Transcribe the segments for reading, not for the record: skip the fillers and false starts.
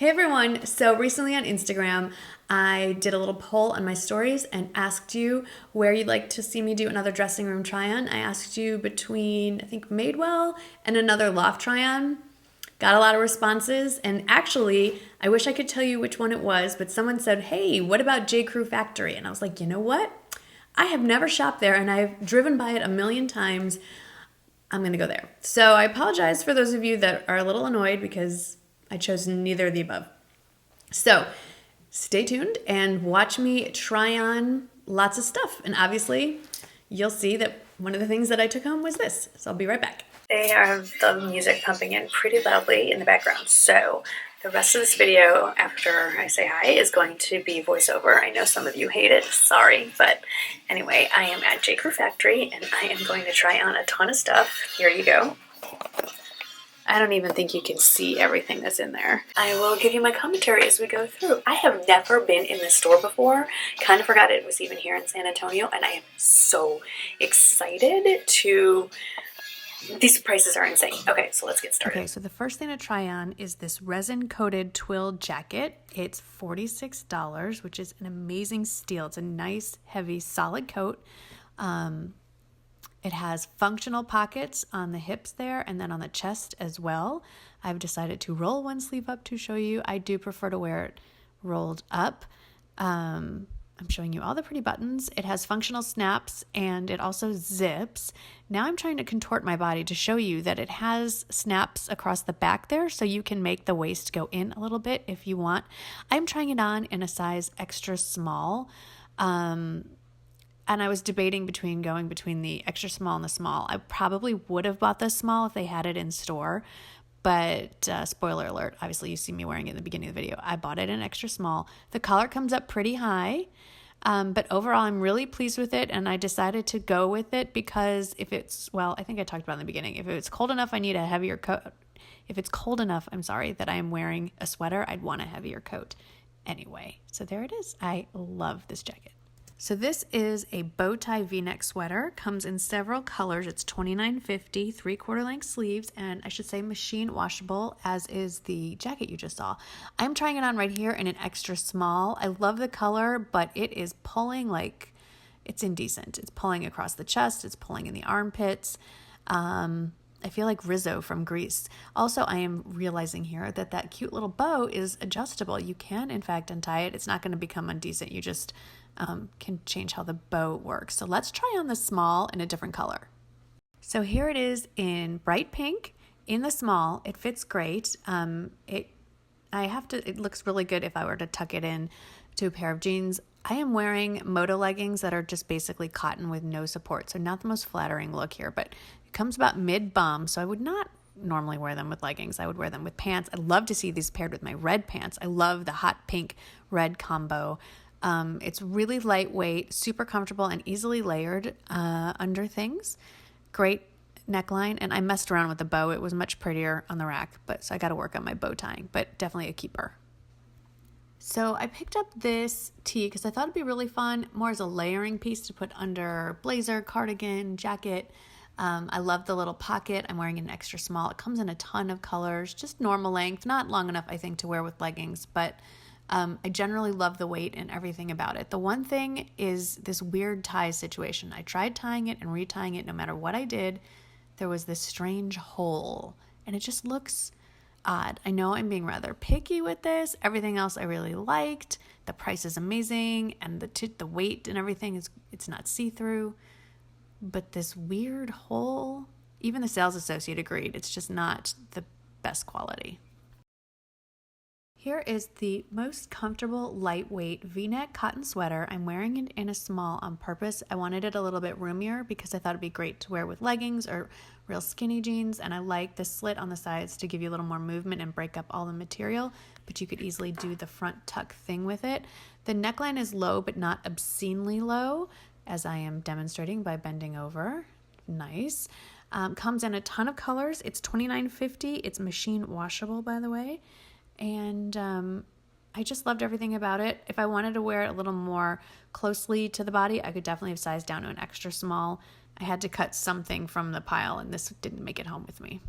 everyone, so recently on Instagram, I did a little poll on my stories and asked you where you'd like to see me do another dressing room try-on. I asked you between, I think, Madewell and another loft try-on. Got a lot of responses, and actually, I wish I could tell you which one it was, but someone said, hey, what about J. Crew Factory? And I was like, you know what? I have never shopped there, and I've driven by it a million times. I'm going to go there. So I apologize for those of you that are a little annoyed because I chose neither of the above. So stay tuned and watch me try on lots of stuff. And obviously, you'll see that one of the things that I took home was this. So I'll be right back. They have the music pumping in pretty loudly in the background. So the rest of this video, after I say hi, is going to be voiceover. I know some of you hate it. Sorry. But anyway, I am at J. Crew Factory, and I am going to try on a ton of stuff. Here you go. I don't even think you can see everything that's in there. I will give you my commentary as we go through. I have never been in this store before. Kind of forgot it was even here in San Antonio, and I am so excited to... These prices are insane. Okay, so let's get started. Okay, so the first thing to try on is this resin-coated Twill jacket. It's $46, which is an amazing steal. It's a nice, heavy, solid coat. It has functional pockets on the hips there and then on the chest as well. I've decided to roll one sleeve up to show you. I do prefer to wear it rolled up. I'm showing you all the pretty buttons. It has functional snaps and it also zips. Now I'm trying to contort my body to show you that it has snaps across the back there so you can make the waist go in a little bit if you want. I'm trying it on in a size extra small. And I was debating between going between the extra small and the small. I probably would have bought the small if they had it in store. But spoiler alert, obviously you see me wearing it in the beginning of the video. I bought it in extra small. The collar comes up pretty high. But overall, I'm really pleased with it. And I decided to go with it because if it's, well, I think I talked about in the beginning. If it's cold enough, I need a heavier coat. If it's cold enough, that I am wearing a sweater, I'd want a heavier coat anyway. So there it is. I love this jacket. So this is a bow tie v-neck sweater. Comes in several colors. It's $29.50, 3/4 length sleeves, and I should say machine washable, as is the jacket you just saw. I'm trying it on right here in an extra small. I love the color, but it is pulling like it's indecent. It's pulling across the chest. It's pulling in the armpits. I feel like Rizzo from Grease. Also, I am realizing here that that cute little bow is adjustable. You can, in fact, untie it. It's not going to become indecent. You just can change how the bow works. So let's try on the small in a different color. So here it is in bright pink in the small. It fits great. It looks really good if I were to tuck it in to a pair of jeans. I am wearing moto leggings that are just basically cotton with no support. So not the most flattering look here, but it comes about mid-bum. So I would not normally wear them with leggings. I would wear them with pants. I'd love to see these paired with my red pants. I love the hot pink red combo. It's really lightweight, super comfortable, and easily layered under things. Great neckline, and I messed around with the bow. It was much prettier on the rack, so I got to work on my bow tying, but definitely a keeper. So I picked up this tee because I thought it'd be really fun, more as a layering piece to put under blazer, cardigan, jacket. I love the little pocket. I'm wearing an extra small. It comes in a ton of colors, just normal length, not long enough, I think, to wear with leggings, but I generally love the weight and everything about it. The one thing is this weird tie situation. I tried tying it and retying it. No matter what I did, there was this strange hole, and it just looks odd. I know I'm being rather picky with this. Everything else I really liked. The price is amazing, and the weight and everything it's not see-through. But this weird hole, even the sales associate agreed, it's just not the best quality. Here is the most comfortable lightweight v-neck cotton sweater. I'm wearing it in a small on purpose. I wanted it a little bit roomier because I thought it'd be great to wear with leggings or real skinny jeans, and I like the slit on the sides to give you a little more movement and break up all the material, but you could easily do the front tuck thing with it. The neckline is low but not obscenely low, as I am demonstrating by bending over. Nice. Comes in a ton of colors. It's $29.50. It's machine washable, by the way. And I just loved everything about it. If I wanted to wear it a little more closely to the body, I could definitely have sized down to an extra small. I had to cut something from the pile, and this didn't make it home with me.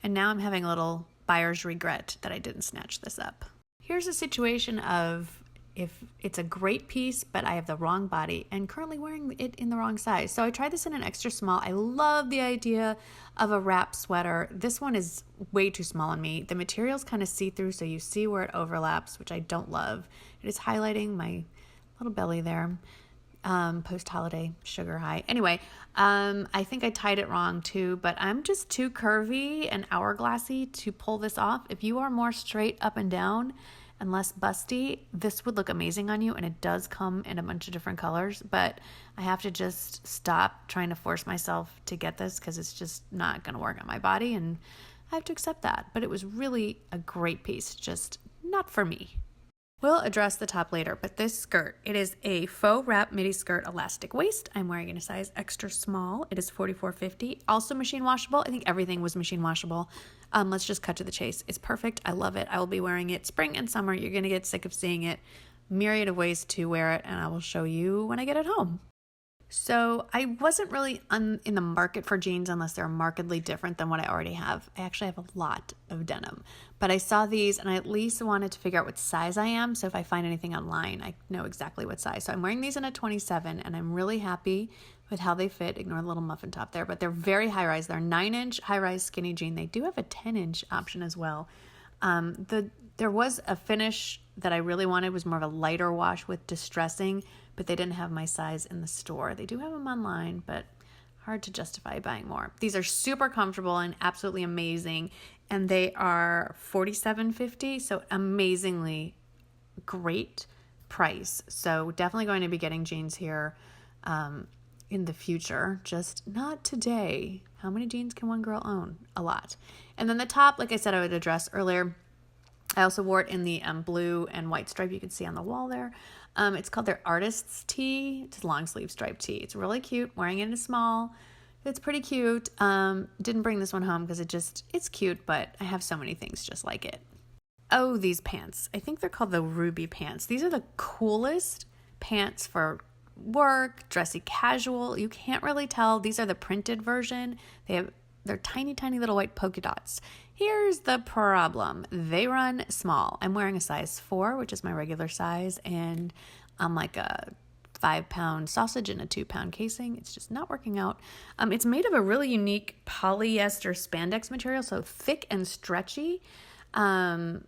And now I'm having a little buyer's regret that I didn't snatch this up. here's a situation of if it's a great piece, but I have the wrong body and currently wearing it in the wrong size. So I tried this in an extra small. I love the idea of a wrap sweater. This one is way too small on me. The material's kind of see-through, so you see where it overlaps, which I don't love. It is highlighting my little belly there. Post-holiday sugar high. Anyway, I think I tied it wrong too, but I'm just too curvy and hourglassy to pull this off. If you are more straight up and down and less busty, this would look amazing on you, and it does come in a bunch of different colors, but I have to just stop trying to force myself to get this because it's just not going to work on my body, and I have to accept that. But it was really a great piece, just not for me. We'll address the top later, but this skirt, it is a faux wrap midi skirt, elastic waist. I'm wearing it in a size extra small. It is $44.50. Also machine washable. I think everything was machine washable. Let's just cut to the chase. It's perfect. I love it. I will be wearing it spring and summer. You're going to get sick of seeing it. Myriad of ways to wear it, and I will show you when I get it home. So I wasn't really in the market for jeans unless they're markedly different than what I already have. I actually have a lot of denim, but I saw these and I at least wanted to figure out what size I am. So if I find anything online, I know exactly what size. So I'm wearing these in a 27 and I'm really happy with how they fit. Ignore the little muffin top there, but they're very high rise. They're 9-inch high rise skinny jean. They do have a 10-inch option as well. There was a finish that I really wanted, was more of a lighter wash with distressing, but they didn't have my size in the store. They do have them online, but hard to justify buying more. These are super comfortable and absolutely amazing, and they are $47.50, so amazingly great price. So definitely going to be getting jeans here in the future, just not today. How many jeans can one girl own? A lot. And then the top, like I said, I would address earlier. I also wore it in the blue and white stripe you can see on the wall there. It's called their Artist's Tee. It's a long sleeve striped tee. It's really cute. Wearing it in a small. It's pretty cute. Didn't bring this one home because it's cute, but I have so many things just like it. Oh, these pants. I think they're called the Ruby pants. These are the coolest pants for work, dressy casual. You can't really tell. These are the printed version. They're tiny, tiny little white polka dots. Here's the problem. They run small. I'm wearing a size 4, which is my regular size, and I'm like a 5-pound sausage in a 2-pound casing. It's just not working out. It's made of a really unique polyester spandex material, so thick and stretchy. You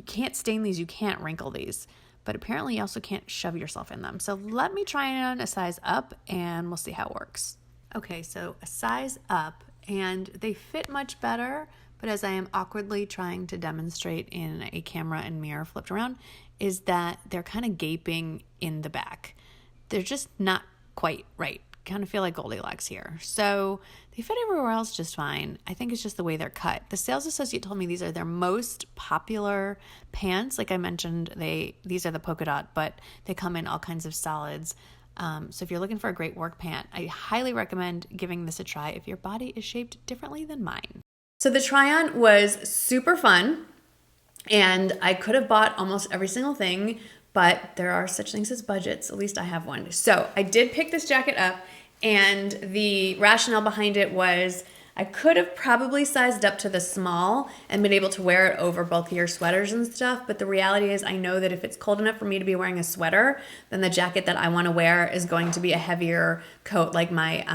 can't stain these. You can't wrinkle these. But apparently you also can't shove yourself in them. So let me try on a size up, and we'll see how it works. Okay, so a size up, and they fit much better, but as I am awkwardly trying to demonstrate in a camera and mirror flipped around, is that they're kind of gaping in the back. They're just not quite right. Kind of feel like Goldilocks here. So they fit everywhere else just fine. I think it's just the way they're cut. The sales associate told me these are their most popular pants. Like I mentioned, these are the polka dot, but they come in all kinds of solids. So if you're looking for a great work pant, I highly recommend giving this a try if your body is shaped differently than mine. So the try-on was super fun, and I could have bought almost every single thing, but there are such things as budgets. At least I have one. So I did pick this jacket up, and the rationale behind it was I could have probably sized up to the small and been able to wear it over bulkier sweaters and stuff, but the reality is I know that if it's cold enough for me to be wearing a sweater, then the jacket that I want to wear is going to be a heavier coat, like my,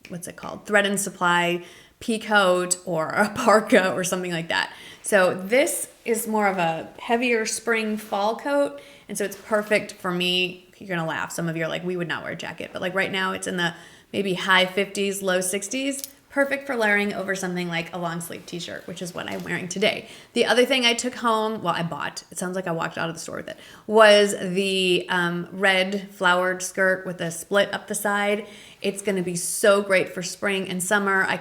what's it called? Thread and Supply pea coat or a parka or something like that. So this is more of a heavier spring fall coat, and so it's perfect for me. You're going to laugh. Some of you are like, we would not wear a jacket, but like right now it's in the maybe high 50s, low 60s. Perfect for layering over something like a long sleeve t-shirt, which is what I'm wearing today. The other thing I took home, well, I bought, it sounds like I walked out of the store with it, was the red flowered skirt with a split up the side. It's going to be so great for spring and summer. I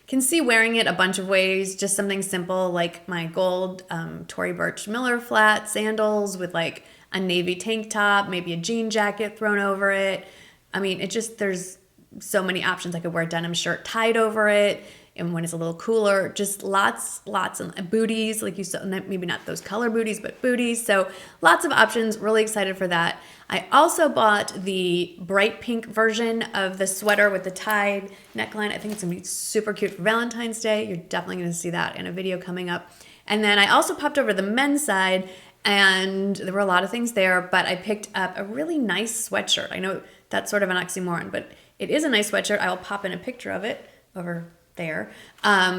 can see wearing it a bunch of ways, just something simple like my gold Tory Burch Miller flat sandals with like a navy tank top, maybe a jean jacket thrown over it. I mean, there's so many options. I could wear a denim shirt tied over it, and when it's a little cooler, just lots of booties, like you saw, maybe not those color booties, but booties. So lots of options. Really excited for that. I also bought the bright pink version of the sweater with the tied neckline. I think it's gonna be super cute for Valentine's Day. You're definitely gonna see that in a video coming up. And then I also popped over to the men's side, and there were a lot of things there, but I picked up a really nice sweatshirt. I know that's sort of an oxymoron, but it is a nice sweatshirt. I will pop in a picture of it over there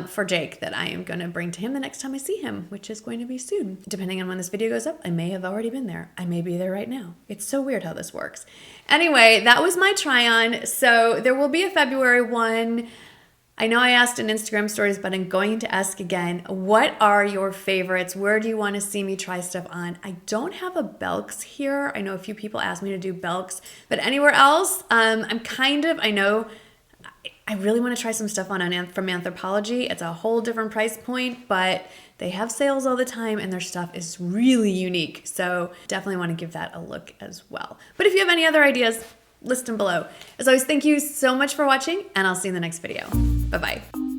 for Jake that I am going to bring to him the next time I see him, which is going to be soon. Depending on when this video goes up, I may have already been there. I may be there right now. It's so weird how this works. Anyway, that was my try on. So there will be a February one. I know I asked in Instagram stories, but I'm going to ask again, what are your favorites? Where do you want to see me try stuff on? I don't have a Belks here. I know a few people asked me to do Belks, but anywhere else, I know I really want to try some stuff on from Anthropologie. It's a whole different price point, but they have sales all the time and their stuff is really unique. So definitely want to give that a look as well. But if you have any other ideas, list them below. As always, thank you so much for watching, and I'll see you in the next video. Bye-bye.